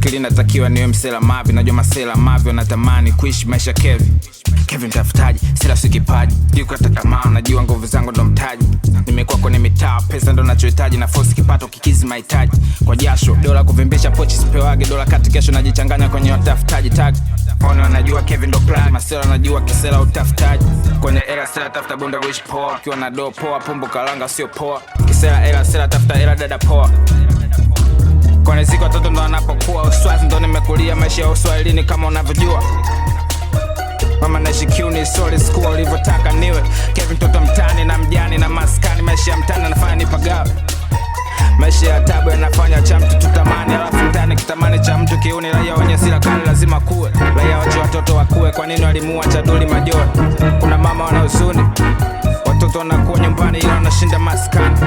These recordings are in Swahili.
Nafikiri natakiwa niwe msela mavi. Najua masela mavi wanatamani kuishi maisha Kevin tafutaji, sila si kipaji. Yuko tamaa, najua nguvu zangu ndo mtaji. Nimekuwa kwenye mitaa, pesa ndo nachohitaji. Na force kipato kikizi mahitaji. Kwa jasho, dola kuvimbisha pochi sipewage. Dola kati kesho najichanganya kwenye watafutaji tag. Ona najua Kevin ndo plug. Masela najua kisela utafutaji. Kwenye era sela tafuta bunda wish poa. Ukiwa na do poa, pumbo kalanga sio poa. Kisela era sela tafuta era dada poa. Kwenye ziko watoto ndo wanapokuwa. Uswazi ndo nimekulia maisha ya uswahilini kama unavyojua. Mama naishi kiuni soli school ulivyotaka niwe. Kevin toto mtani na mjani na maskani. Maisha ya mtani nafanya nipagawe. Maisha ya tabu yanafanya cha mtu tutamani. Alafu mtani kitamani cha mtu kiuni. Raia wenye sila kali lazima kuwe. Raia wache watoto wakue. Kwa nini walimuua Chaduli Majora? Kuna mama wana huzuni. Watoto wanakuwa nyumbani ila wanashinda maskani.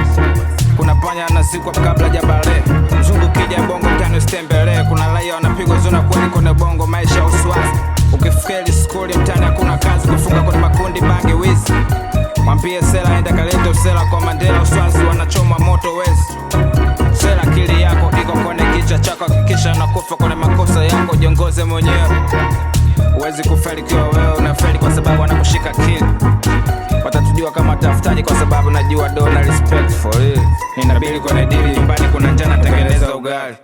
Kuna panya anazikwa kabla jabale. Mzungu kija bongo mtani usitembele. Kuna raia wanapigwa zona kweli kwenye bongo. Maisha uswazi. Ukifeli skuli mtani hakuna kazi. Kufunga kwenye makundi bangi wizi. Mwambie sela enda kaleta usela kwa Mandela. Uswazi wanachoma moto wezi. Sela akili yako iko kwenye kichwa chako. Hakikisha unakufa kwenye makosa yako. Jiongoze mwenyewe. Uwezi kufeli kiwa wewe unafeli kwa sababu wanakushika akili. Watatujua kama tafutaji kwa sababu najua do na respect for real. Ninabili kwenye dili nyumbani kuna njana tengeneza ugali.